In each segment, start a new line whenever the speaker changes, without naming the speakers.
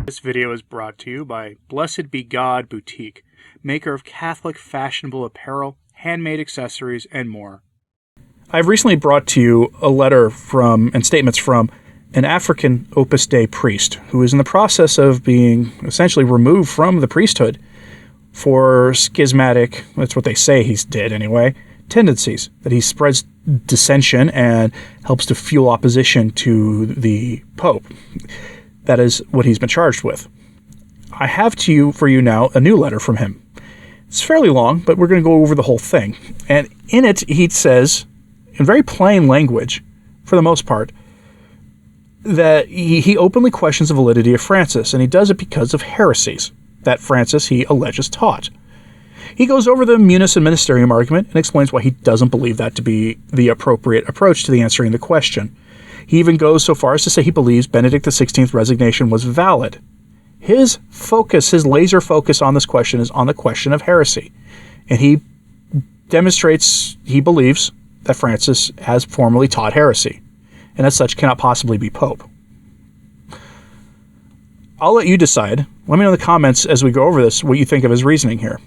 This video is brought to you by Blessed Be God Boutique, maker of Catholic fashionable apparel, handmade accessories, and more. I've recently brought to you a letter from and statements from an African Opus Dei priest who is in the process of being essentially removed from the priesthood for schismatic, that's what they say he did anyway, tendencies, that he spreads dissension and helps to fuel opposition to the Pope. That is what he's been charged with. I have for you now a new letter from him. It's fairly long, but we're going to go over the whole thing. And in it, he says, in very plain language, for the most part, that he openly questions the validity of Francis, and he does it because of heresies that Francis, he alleges, taught. He goes over the munus and ministerium argument and explains why he doesn't believe that to be the appropriate approach to the answering the question. He even goes so far as to say he believes Benedict XVI's resignation was valid. His focus, his laser focus on this question is on the question of heresy. And he demonstrates he believes that Francis has formally taught heresy, and as such cannot possibly be Pope. I'll let you decide. Let me know in the comments as we go over this what you think of his reasoning here.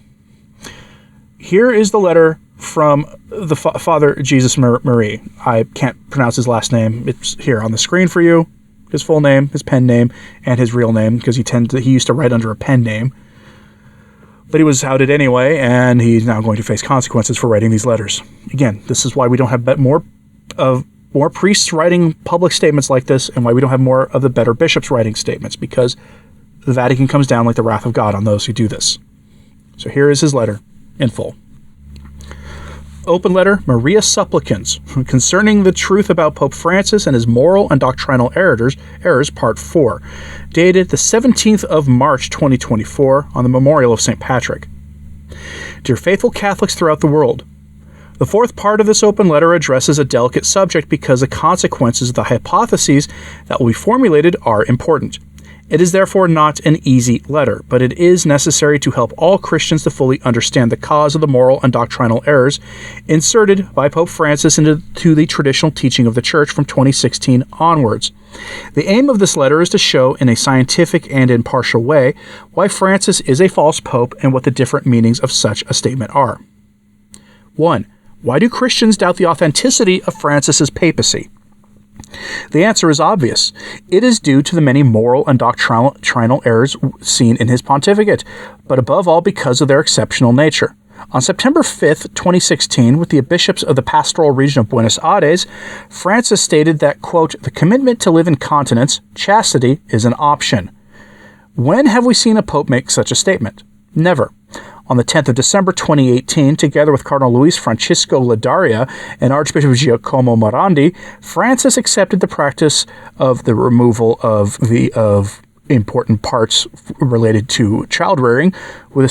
Here is the letter from the Father Jesus Marie. I can't pronounce his last name. It's here on the screen for you. His full name, his pen name, and his real name, because he used to write under a pen name. But he was outed anyway, and he's now going to face consequences for writing these letters. Again, this is why we don't have more priests writing public statements like this, and why we don't have more of the better bishops writing statements, because the Vatican comes down like the wrath of God on those who do this. So here is his letter in full. Open letter, Maria Supplicans, concerning the truth about Pope Francis and his moral and doctrinal errors, part 4, dated the 17th of March 2024 on the memorial of St. Patrick. Dear faithful Catholics throughout the world, the fourth part of this open letter addresses a delicate subject because the consequences of the hypotheses that will be formulated are important. It is therefore not an easy letter, but it is necessary to help all Christians to fully understand the cause of the moral and doctrinal errors inserted by Pope Francis into the traditional teaching of the Church from 2016 onwards. The aim of this letter is to show in a scientific and impartial way why Francis is a false pope and what the different meanings of such a statement are. 1. Why do Christians doubt the authenticity of Francis's papacy? The answer is obvious. It is due to the many moral and doctrinal errors seen in his pontificate, but above all because of their exceptional nature. On September 5th, 2016, with the bishops of the pastoral region of Buenos Aires, Francis stated that, quote, the commitment to live in continence, chastity, is an option. When have we seen a pope make such a statement? Never. On the 10th of December 2018, together with Cardinal Luis Francisco Ladaria and Archbishop Giacomo Morandi, Francis accepted the practice of the removal of important parts related to child rearing when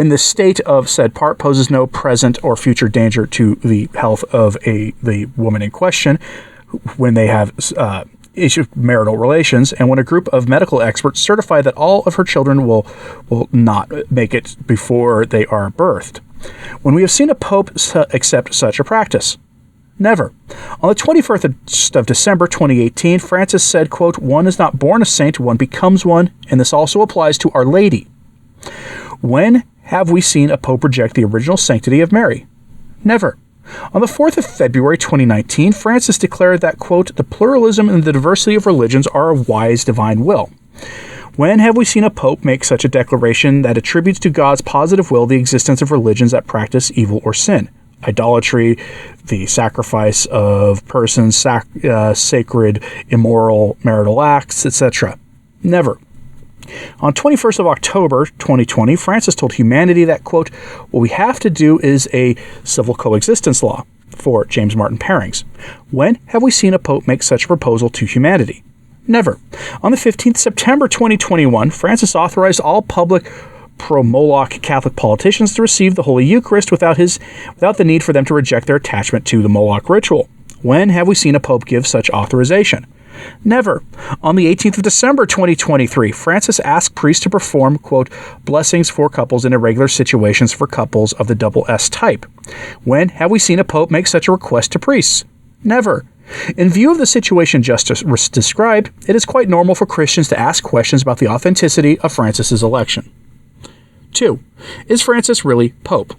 the state of said part poses no present or future danger to the health of the woman in question when they have issue marital relations, and when a group of medical experts certify that all of her children will not make it before they are birthed. When we have seen a pope accept such a practice? Never. On the 21st of December 2018, Francis said, quote, one is not born a saint, one becomes one, and this also applies to Our Lady. When have we seen a pope reject the original sanctity of Mary? Never. On the 4th of February 2019, Francis declared that, quote, the pluralism and the diversity of religions are a wise divine will. When have we seen a pope make such a declaration that attributes to God's positive will the existence of religions that practice evil or sin? Idolatry, the sacrifice of persons, sacred, immoral marital acts, etc. Never. On 21st of October 2020, Francis told humanity that, quote, what we have to do is a civil coexistence law for James Martin Parings. When have we seen a pope make such a proposal to humanity? Never. On the 15th September 2021, Francis authorized all public pro-Moloch Catholic politicians to receive the Holy Eucharist without the need for them to reject their attachment to the Moloch ritual. When have we seen a pope give such authorization? Never. On the 18th of December 2023, Francis asked priests to perform, quote, blessings for couples in irregular situations for couples of the double S type. When have we seen a pope make such a request to priests? Never. In view of the situation just described, it is quite normal for Christians to ask questions about the authenticity of Francis's election. 2. Is Francis really Pope?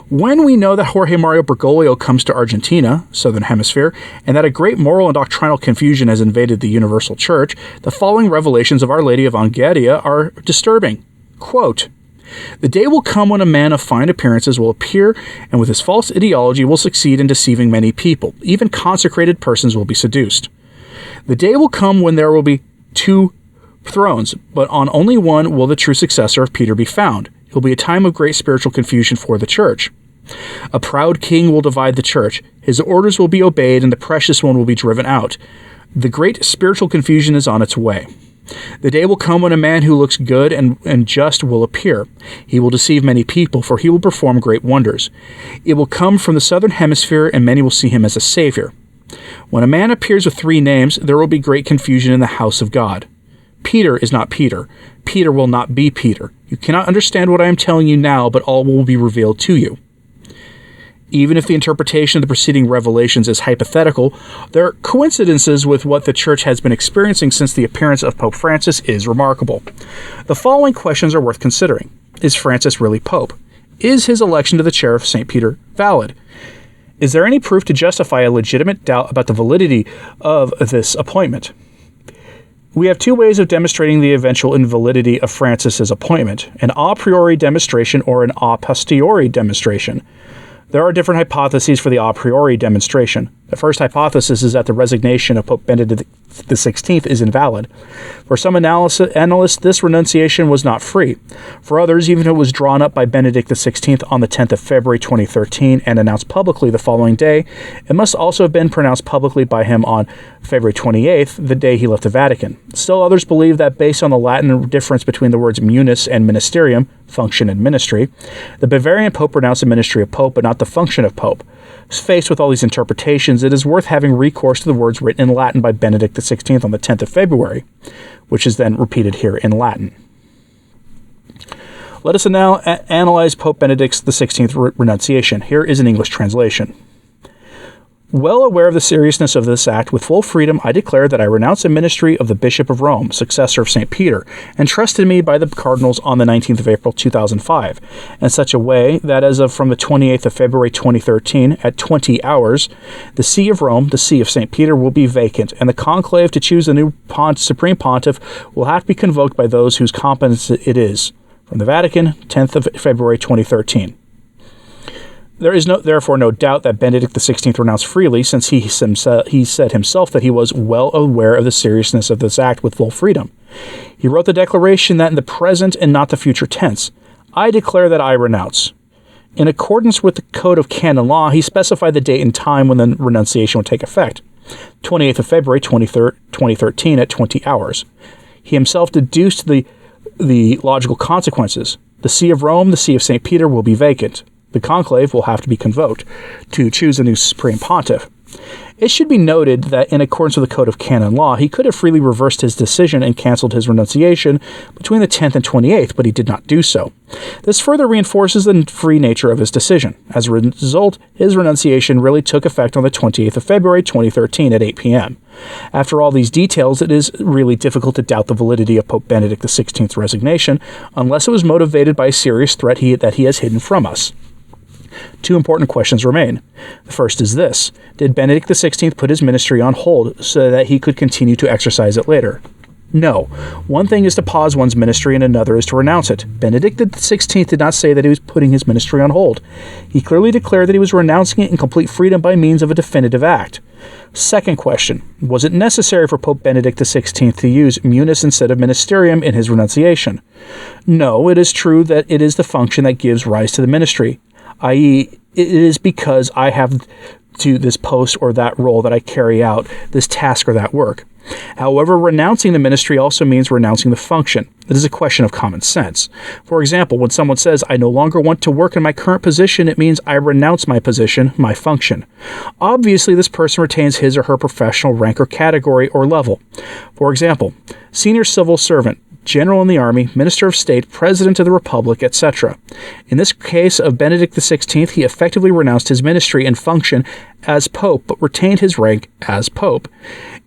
When we know that Jorge Mario Bergoglio comes to Argentina, Southern Hemisphere, and that a great moral and doctrinal confusion has invaded the Universal Church, the following revelations of Our Lady of Angheria are disturbing. Quote, "The day will come when a man of fine appearances will appear and with his false ideology will succeed in deceiving many people. Even consecrated persons will be seduced. The day will come when there will be 2 thrones, but on only one will the true successor of Peter be found. It will be a time of great spiritual confusion for the church. A proud king will divide the church. His orders will be obeyed and the precious one will be driven out. The great spiritual confusion is on its way. The day will come when a man who looks good and just will appear. He will deceive many people, for he will perform great wonders. It will come from the Southern Hemisphere, and many will see him as a savior. When a man appears with 3 names, there will be great confusion in the house of God. Peter is not Peter. Peter will not be Peter. You cannot understand what I am telling you now, but all will be revealed to you. Even if the interpretation of the preceding revelations is hypothetical, their coincidences with what the Church has been experiencing since the appearance of Pope Francis is remarkable. The following questions are worth considering. Is Francis really Pope? Is his election to the chair of St. Peter valid? Is there any proof to justify a legitimate doubt about the validity of this appointment? We have 2 ways of demonstrating the eventual invalidity of Francis's appointment, an a priori demonstration or an a posteriori demonstration. There are different hypotheses for the a priori demonstration. The first hypothesis is that the resignation of Pope Benedict XVI is invalid. For some analysts, this renunciation was not free. For others, even if it was drawn up by Benedict XVI on the 10th of February 2013 and announced publicly the following day, it must also have been pronounced publicly by him on February 28th, the day he left the Vatican. Still others believe that based on the Latin difference between the words munus and ministerium, function and ministry, the Bavarian Pope pronounced the ministry of Pope but not the function of Pope. Faced with all these interpretations, it is worth having recourse to the words written in Latin by Benedict XVI on the 10th of February, which is then repeated here in Latin. Let us now analyze Pope Benedict XVI renunciation. Here is an English translation. Well aware of the seriousness of this act, with full freedom I declare that I renounce the ministry of the Bishop of Rome, successor of St. Peter, entrusted me by the cardinals on the 19th of April 2005, in such a way that as of from the 28th of February 2013, at 20 hours, the See of Rome, the See of St. Peter, will be vacant, and the conclave to choose a new Supreme Pontiff will have to be convoked by those whose competence it is. From the Vatican, 10th of February 2013. There is therefore no doubt that Benedict XVI renounced freely, since he said himself that he was well aware of the seriousness of this act with full freedom. He wrote the declaration that in the present and not the future tense, I declare that I renounce. In accordance with the Code of Canon Law, he specified the date and time when the renunciation would take effect, 28th of February 2013 at 20 hours. He himself deduced the logical consequences. The See of Rome, the See of St. Peter will be vacant. The conclave will have to be convoked to choose a new Supreme Pontiff. It should be noted that in accordance with the Code of Canon Law, he could have freely reversed his decision and canceled his renunciation between the 10th and 28th, but he did not do so. This further reinforces the free nature of his decision. As a result, his renunciation really took effect on the 28th of February 2013 at 8 p.m. After all these details, it is really difficult to doubt the validity of Pope Benedict XVI's resignation, unless it was motivated by a serious threat that he has hidden from us. 2 important questions remain. The first is this: did Benedict XVI put his ministry on hold so that he could continue to exercise it later? No. One thing is to pause one's ministry and another is to renounce it. Benedict XVI did not say that he was putting his ministry on hold. He clearly declared that he was renouncing it in complete freedom by means of a definitive act. Second question: was it necessary for Pope Benedict XVI to use munus instead of ministerium in his renunciation? No, it is true that it is the function that gives rise to the ministry, i.e., it is because I have to this post or that role that I carry out, this task or that work. However, renouncing the ministry also means renouncing the function. It is a question of common sense. For example, when someone says, I no longer want to work in my current position, it means I renounce my position, my function. Obviously, this person retains his or her professional rank or category or level. For example, senior civil servant general in the army, minister of state, president of the republic, etc. In this case of Benedict XVI, he effectively renounced his ministry and function as pope, but retained his rank as pope.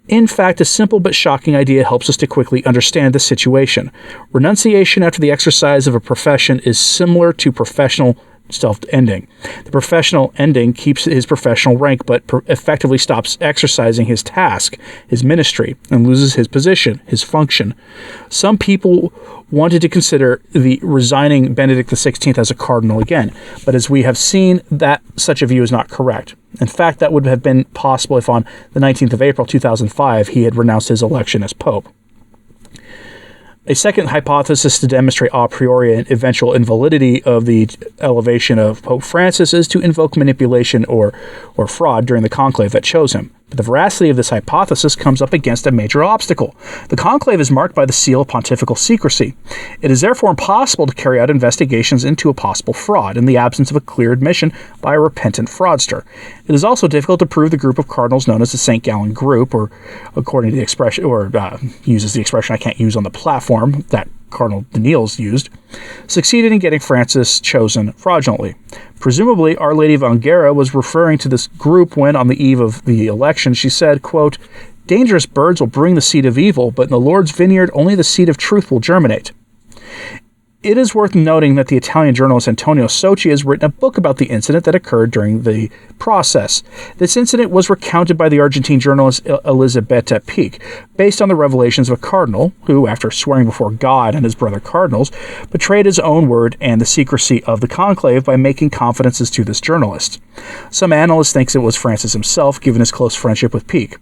In fact, a simple but shocking idea helps us to quickly understand the situation. Renunciation after the exercise of a profession is similar to professional self-ending. The professional ending keeps his professional rank, but effectively stops exercising his task, his ministry, and loses his position, his function. Some people wanted to consider the resigning Benedict XVI as a cardinal again, but as we have seen, that such a view is not correct. In fact, that would have been possible if on the 19th of April 2005 he had renounced his election as pope. A second hypothesis to demonstrate a priori and eventual invalidity of the elevation of Pope Francis is to invoke manipulation or fraud during the conclave that chose him. But the veracity of this hypothesis comes up against a major obstacle. The conclave is marked by the seal of pontifical secrecy. It is therefore impossible to carry out investigations into a possible fraud in the absence of a clear admission by a repentant fraudster. It is also difficult to prove the group of cardinals known as the St. Gallen Group, or according to the expression, or uses the expression I can't use on the platform that Cardinal Daniels used, succeeded in getting Francis chosen fraudulently. Presumably, Our Lady of Angera was referring to this group when, on the eve of the election, she said, quote, "Dangerous birds will bring the seed of evil, but in the Lord's vineyard only the seed of truth will germinate." It is worth noting that the Italian journalist Antonio Socci has written a book about the incident that occurred during the process. This incident was recounted by the Argentine journalist Elisabetta Peake, based on the revelations of a cardinal who, after swearing before God and his brother cardinals, betrayed his own word and the secrecy of the conclave by making confidences to this journalist. Some analysts think it was Francis himself, given his close friendship with Peake.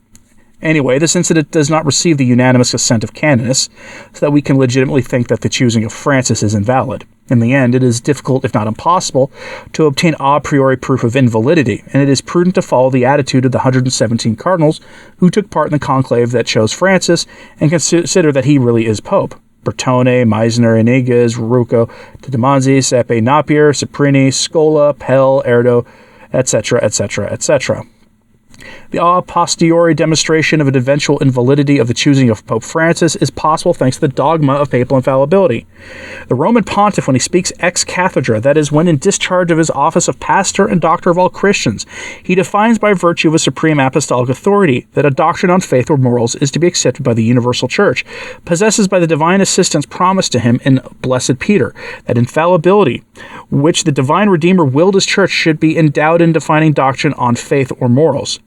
Anyway, this incident does not receive the unanimous assent of canonists, so that we can legitimately think that the choosing of Francis is invalid. In the end, it is difficult, if not impossible, to obtain a priori proof of invalidity, and it is prudent to follow the attitude of the 117 cardinals who took part in the conclave that chose Francis and consider that he really is Pope. Bertone, Meisner, Iniguez, Rucco, Tadamanzi, Sepe, Napier, Saprini, Scola, Pell, Erdo, etc., etc., etc. The a posteriori demonstration of an eventual invalidity of the choosing of Pope Francis is possible thanks to the dogma of papal infallibility. The Roman pontiff, when he speaks ex cathedra, that is, when in discharge of his office of pastor and doctor of all Christians, he defines by virtue of his supreme apostolic authority that a doctrine on faith or morals is to be accepted by the universal church, possesses by the divine assistance promised to him in Blessed Peter, that infallibility, which the divine Redeemer willed his church, should be endowed in defining doctrine on faith or morals.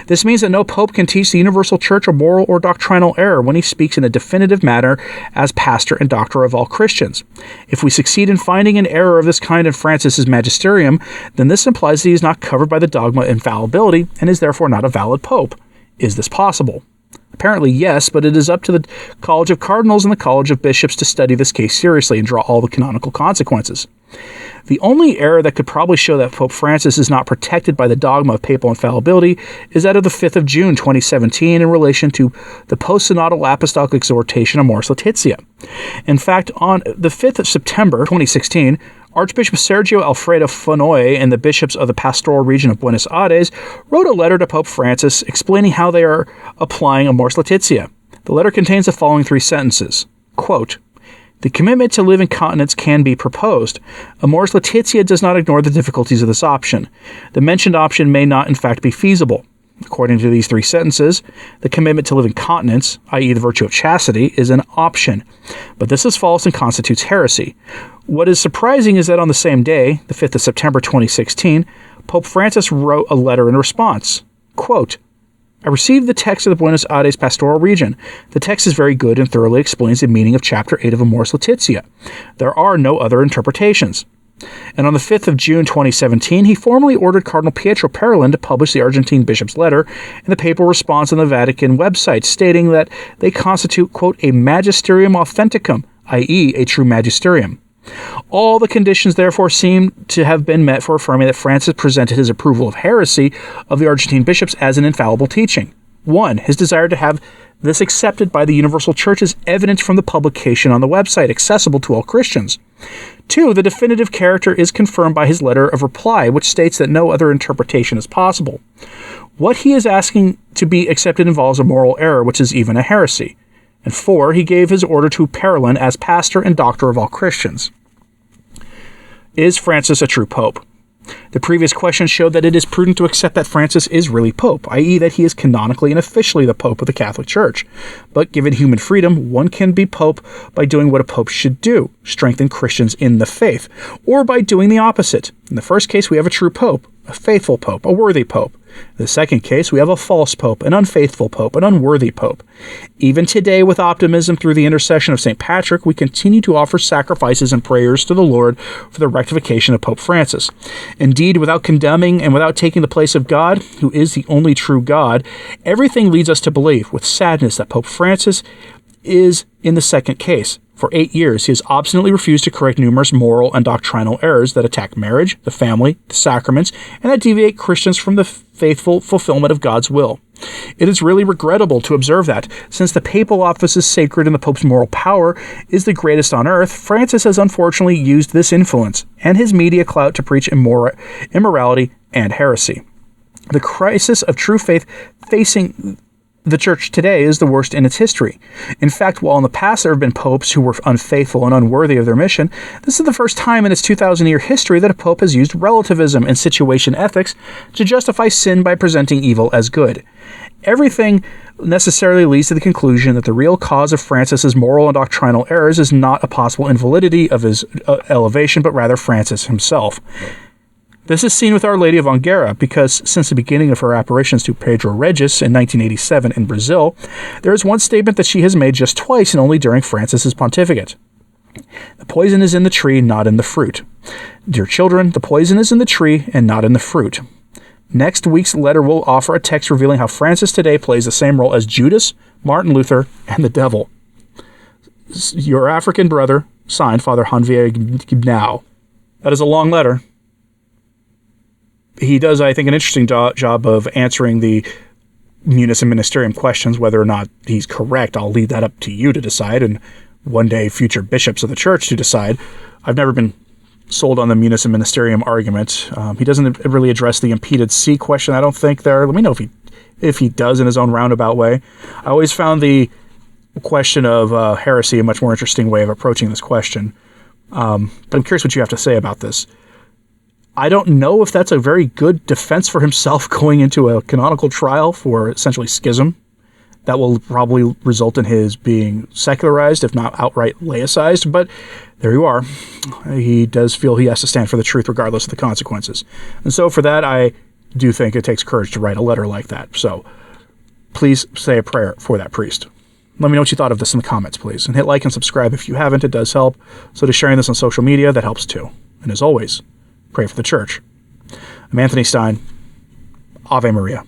This means that no pope can teach the universal church a moral or doctrinal error when he speaks in a definitive manner as pastor and doctor of all Christians. If we succeed in finding an error of this kind in Francis's magisterium, then this implies that he is not covered by the dogma of infallibility and is therefore not a valid pope. Is this possible? Apparently, yes, but it is up to the College of Cardinals and the College of Bishops to study this case seriously and draw all the canonical consequences. The only error that could probably show that Pope Francis is not protected by the dogma of papal infallibility is that of the 5th of June 2017 in relation to the post-synodal apostolic exhortation Amoris Laetitia. In fact, on the 5th of September 2016, Archbishop Sergio Alfredo Fonoy and the bishops of the pastoral region of Buenos Aires wrote a letter to Pope Francis explaining how they are applying Amoris Laetitia. The letter contains the following 3 sentences. Quote, "The commitment to live in continence can be proposed. Amoris Laetitia does not ignore the difficulties of this option. The mentioned option may not in fact be feasible. According to these 3 sentences, the commitment to live in continence, i.e. the virtue of chastity, is an option. But this is false and constitutes heresy. What is surprising is that on the same day, the 5th of September 2016, Pope Francis wrote a letter in response. Quote, I received the text of the Buenos Aires pastoral region. The text is very good and thoroughly explains the meaning of Chapter 8 of Amoris Laetitia. There are no other interpretations. And on the 5th of June 2017, he formally ordered Cardinal Pietro Parolin to publish the Argentine bishop's letter and the papal response on the Vatican website, stating that they constitute, quote, a magisterium authenticum, i.e. a true magisterium. All the conditions, therefore, seem to have been met for affirming that Francis presented his approval of heresy of the Argentine bishops as an infallible teaching. 1. His desire to have this accepted by the Universal Church is evident from the publication on the website, accessible to all Christians. 2. The definitive character is confirmed by his letter of reply, which states that no other interpretation is possible. What he is asking to be accepted involves a moral error, which is even a heresy. And 4, he gave his order to Parolin as pastor and doctor of all Christians. Is Francis a true pope? The previous question showed that it is prudent to accept that Francis is really pope, i.e. that he is canonically and officially the pope of the Catholic Church. But given human freedom, one can be pope by doing what a pope should do, strengthen Christians in the faith, or by doing the opposite. In the first case, we have a true pope, a faithful pope, a worthy pope. In the second case, we have a false pope, an unfaithful pope, an unworthy pope. Even today, with optimism through the intercession of St. Patrick, we continue to offer sacrifices and prayers to the Lord for the rectification of Pope Francis. Indeed, without condemning and without taking the place of God, who is the only true God, everything leads us to believe, with sadness, that Pope Francis is in the second case. For 8 years, he has obstinately refused to correct numerous moral and doctrinal errors that attack marriage, the family, the sacraments, and that deviate Christians from the faithful fulfillment of God's will. It is really regrettable to observe that, since the papal office is sacred and the Pope's moral power is the greatest on earth, Francis has unfortunately used this influence and his media clout to preach immorality and heresy. The crisis of true faith facing the Church today is the worst in its history. In fact, while in the past there have been popes who were unfaithful and unworthy of their mission, this is the first time in its 2,000-year history that a pope has used relativism and situation ethics to justify sin by presenting evil as good. Everything necessarily leads to the conclusion that the real cause of Francis's moral and doctrinal errors is not a possible invalidity of his elevation, but rather Francis himself. This is seen with Our Lady of Angera, because since the beginning of her apparitions to Pedro Regis in 1987 in Brazil, there is one statement that she has made just twice and only during Francis's pontificate. The poison is in the tree, not in the fruit. Dear children, the poison is in the tree and not in the fruit. Next week's letter will offer a text revealing how Francis today plays the same role as Judas, Martin Luther, and the devil. Your African brother, signed Father Janvier Gibnau. That is a long letter. He does, I think, an interesting job of answering the Munus and Ministerium questions. Whether or not he's correct, I'll leave that up to you to decide, and one day future bishops of the Church to decide. I've never been sold on the Munus and Ministerium argument. He doesn't really address the impeded see question, I don't think, there. Let me know if he does in his own roundabout way. I always found the question of heresy a much more interesting way of approaching this question. But I'm curious what you have to say about this. I don't know if that's a very good defense for himself going into a canonical trial for essentially schism. That will probably result in his being secularized, if not outright laicized, but there you are. He does feel he has to stand for the truth regardless of the consequences. And so for that, I do think it takes courage to write a letter like that. So please say a prayer for that priest. Let me know what you thought of this in the comments, please. And hit like and subscribe if you haven't. It does help. So to sharing this on social media, that helps too. And as always, pray for the Church. I'm Anthony Stine. Ave Maria.